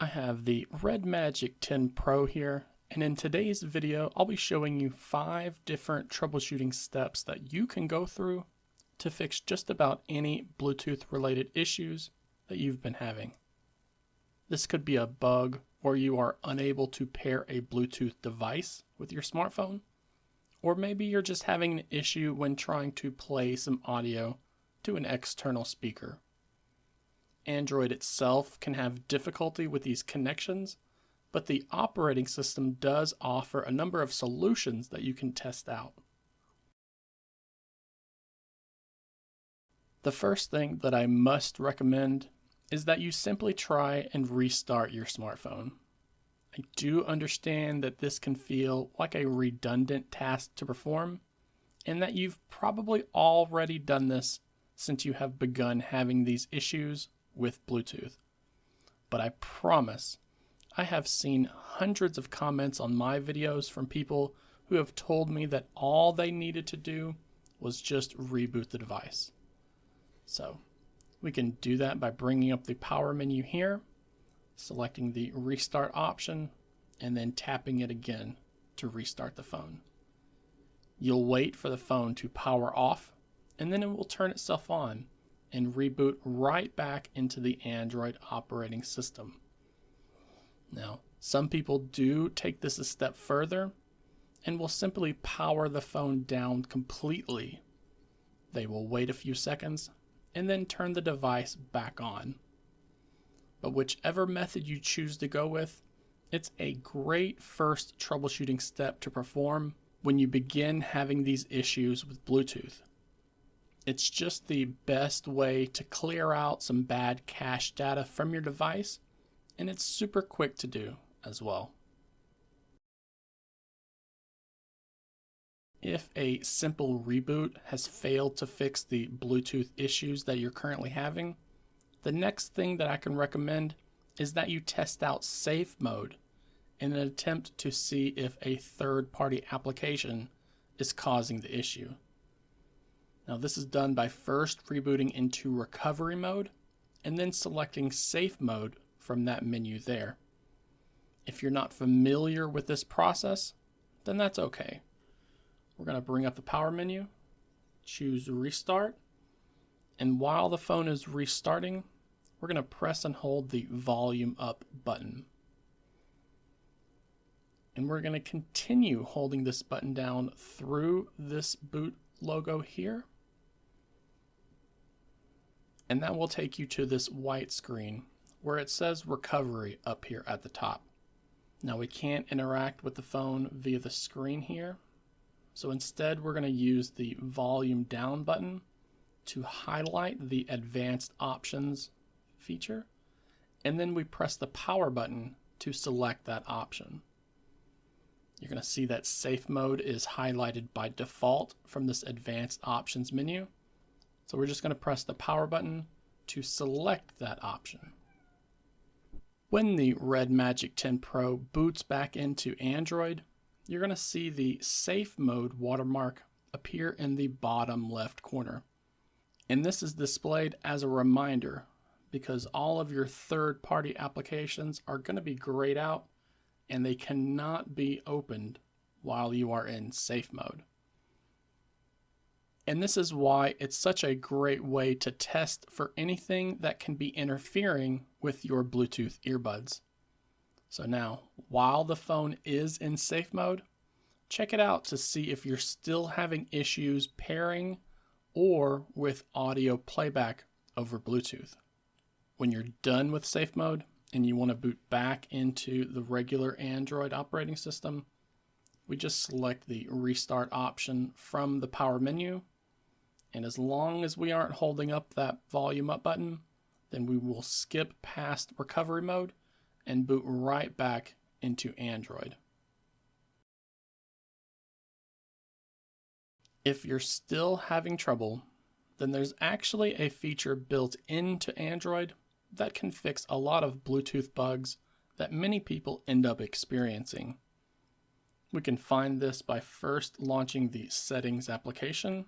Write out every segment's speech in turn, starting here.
I have the RedMagic 10 Pro here, and in today's video I'll be showing you 5 different troubleshooting steps that you can go through to fix just about any Bluetooth related issues that you've been having. This could be a bug or you are unable to pair a Bluetooth device with your smartphone, or maybe you're just having an issue when trying to play some audio to an external speaker. Android itself can have difficulty with these connections, but the operating system does offer a number of solutions that you can test out. The first thing that I must recommend is that you simply try and restart your smartphone. I do understand that this can feel like a redundant task to perform, and that you've probably already done this since you have begun having these issues with Bluetooth. But I promise, I have seen hundreds of comments on my videos from people who have told me that all they needed to do was just reboot the device. So we can do that by bringing up the power menu here, selecting the restart option, and then tapping it again to restart the phone. You'll wait for the phone to power off, and then it will turn itself on and reboot right back into the Android operating system. Now, some people do take this a step further and will simply power the phone down completely. They will wait a few seconds and then turn the device back on. But whichever method you choose to go with, it's a great first troubleshooting step to perform when you begin having these issues with Bluetooth. It's just the best way to clear out some bad cache data from your device, and it's super quick to do as well. If a simple reboot has failed to fix the Bluetooth issues that you're currently having, the next thing that I can recommend is that you test out safe mode in an attempt to see if a third-party application is causing the issue. Now, this is done by first rebooting into recovery mode and then selecting safe mode from that menu there. If you're not familiar with this process, then that's okay. We're going to bring up the power menu, choose restart, and while the phone is restarting, we're going to press and hold the volume up button. And we're going to continue holding this button down through this boot logo here. And that will take you to this white screen where it says recovery up here at the top. Now we can't interact with the phone via the screen here. So instead we're going to use the volume down button to highlight the advanced options feature. And then we press the power button to select that option. You're going to see that safe mode is highlighted by default from this advanced options menu. So we're just going to press the power button to select that option. When the RedMagic 10 Pro boots back into Android, you're going to see the safe mode watermark appear in the bottom left corner. And this is displayed as a reminder because all of your third-party applications are going to be grayed out and they cannot be opened while you are in safe mode. And this is why it's such a great way to test for anything that can be interfering with your Bluetooth earbuds. So now, while the phone is in safe mode, check it out to see if you're still having issues pairing or with audio playback over Bluetooth. When you're done with safe mode and you want to boot back into the regular Android operating system, we just select the restart option from the power menu. And as long as we aren't holding up that volume up button, then we will skip past recovery mode and boot right back into Android. If you're still having trouble, then there's actually a feature built into Android that can fix a lot of Bluetooth bugs that many people end up experiencing. We can find this by first launching the Settings application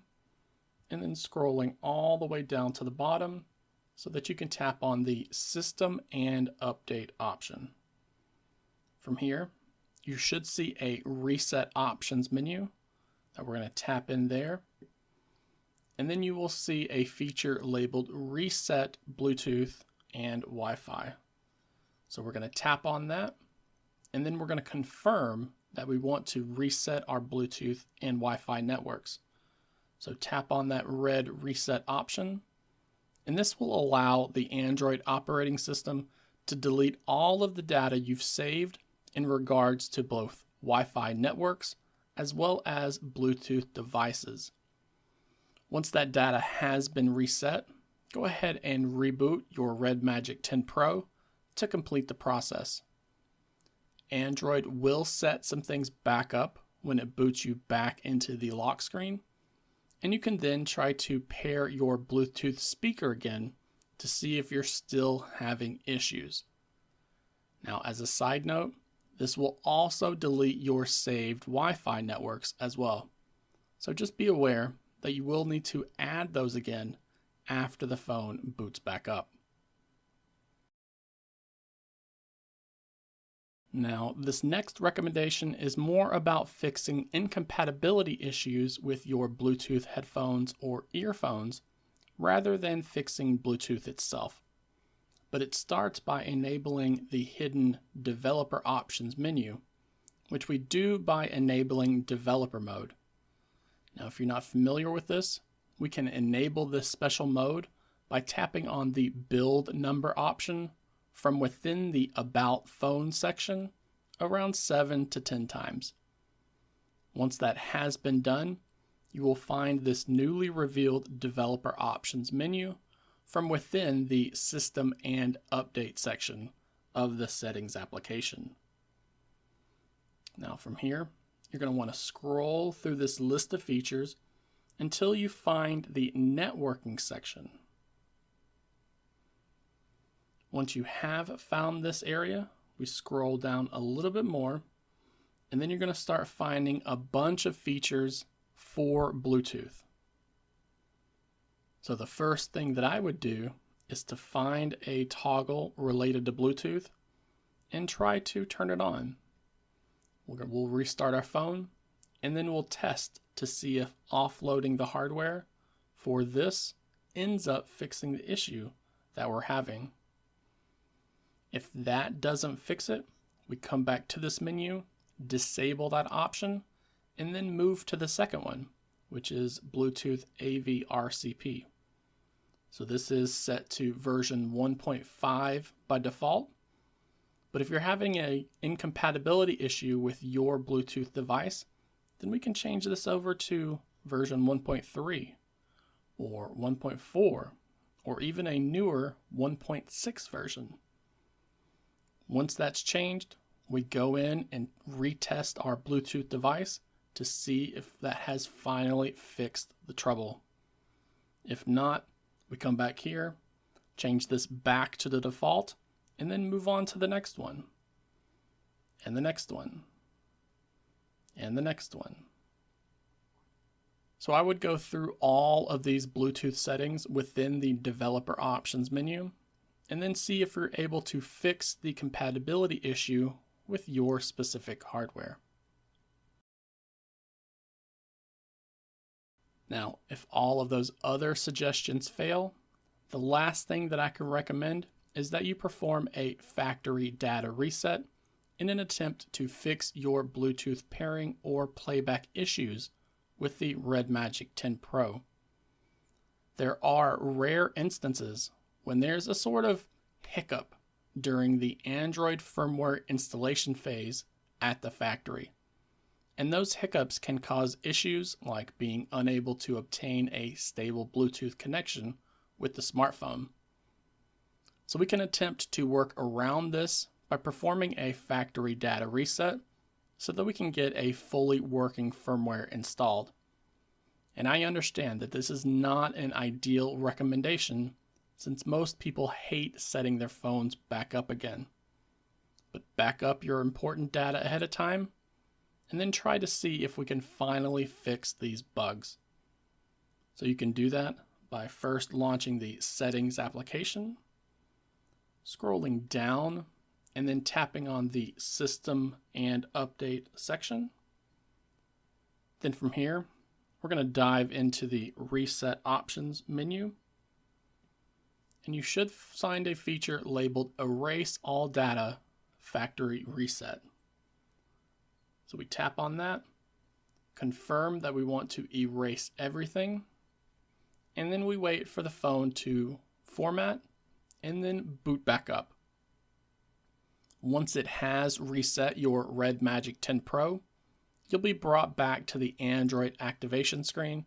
and then scrolling all the way down to the bottom so that you can tap on the System and Update option. From here, you should see a Reset Options menu that we're going to tap in there. And then you will see a feature labeled Reset Bluetooth and Wi-Fi. So we're going to tap on that, and then we're going to confirm that we want to reset our Bluetooth and Wi-Fi networks. So tap on that red reset option, and this will allow the Android operating system to delete all of the data you've saved in regards to both Wi-Fi networks as well as Bluetooth devices. Once that data has been reset, go ahead and reboot your RedMagic 10 Pro to complete the process. Android will set some things back up when it boots you back into the lock screen, and you can then try to pair your Bluetooth speaker again to see if you're still having issues. Now, as a side note, this will also delete your saved Wi-Fi networks as well. So just be aware that you will need to add those again after the phone boots back up. Now, this next recommendation is more about fixing incompatibility issues with your Bluetooth headphones or earphones rather than fixing Bluetooth itself. But it starts by enabling the hidden Developer Options menu, which we do by enabling Developer Mode. Now, if you're not familiar with this, we can enable this special mode by tapping on the Build Number option from within the About Phone section around 7 to 10 times. Once that has been done, you will find this newly revealed Developer Options menu from within the System and Update section of the Settings application. Now from here, you're going to want to scroll through this list of features until you find the Networking section. Once you have found this area, we scroll down a little bit more, and then you're going to start finding a bunch of features for Bluetooth. So the first thing that I would do is to find a toggle related to Bluetooth and try to turn it on. We'll restart our phone, and then we'll test to see if offloading the hardware for this ends up fixing the issue that we're having. If that doesn't fix it, we come back to this menu, disable that option, and then move to the second one, which is Bluetooth AV RCP. So this is set to version 1.5 by default. But if you're having an incompatibility issue with your Bluetooth device, then we can change this over to version 1.3 or 1.4 or even a newer 1.6 version. Once that's changed, we go in and retest our Bluetooth device to see if that has finally fixed the trouble. If not, we come back here, change this back to the default, and then move on to the next one, and the next one, and the next one. So I would go through all of these Bluetooth settings within the Developer Options menu, and then see if you're able to fix the compatibility issue with your specific hardware. Now, if all of those other suggestions fail, the last thing that I can recommend is that you perform a factory data reset in an attempt to fix your Bluetooth pairing or playback issues with the RedMagic 10 Pro. There are rare instances when there's a sort of hiccup during the Android firmware installation phase at the factory. And those hiccups can cause issues like being unable to obtain a stable Bluetooth connection with the smartphone. So we can attempt to work around this by performing a factory data reset so that we can get a fully working firmware installed. And I understand that this is not an ideal recommendation since most people hate setting their phones back up again. But back up your important data ahead of time and then try to see if we can finally fix these bugs. So you can do that by first launching the Settings application, scrolling down, and then tapping on the System and Update section. Then from here, we're going to dive into the Reset Options menu. And you should find a feature labeled Erase All Data Factory Reset. So we tap on that, confirm that we want to erase everything, and then we wait for the phone to format and then boot back up. Once it has reset your RedMagic 10 Pro, you'll be brought back to the Android activation screen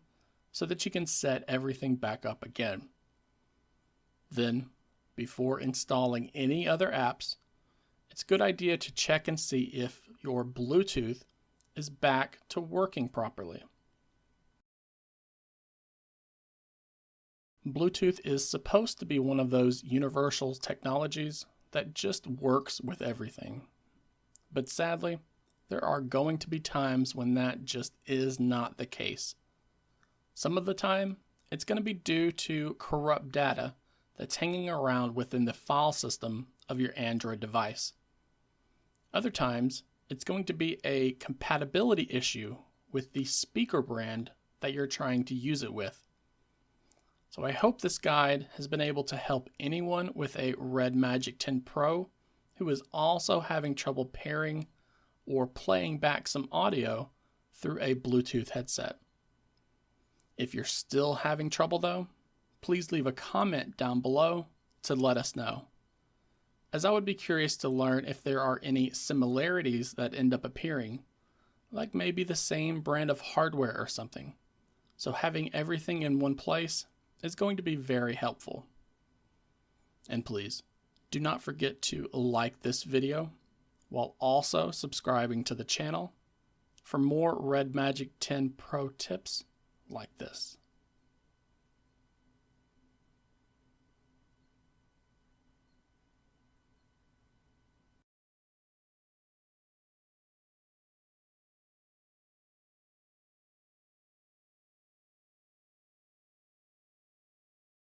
so that you can set everything back up again. Then, before installing any other apps, it's a good idea to check and see if your Bluetooth is back to working properly. Bluetooth is supposed to be one of those universal technologies that just works with everything. But sadly, there are going to be times when that just is not the case. Some of the time, it's going to be due to corrupt data that's hanging around within the file system of your Android device. Other times, it's going to be a compatibility issue with the speaker brand that you're trying to use it with. So I hope this guide has been able to help anyone with a RedMagic 10 Pro who is also having trouble pairing or playing back some audio through a Bluetooth headset. If you're still having trouble though, please leave a comment down below to let us know, as I would be curious to learn if there are any similarities that end up appearing, like maybe the same brand of hardware or something. So having everything in one place is going to be very helpful. And please, do not forget to like this video while also subscribing to the channel for more RedMagic 10 Pro tips like this.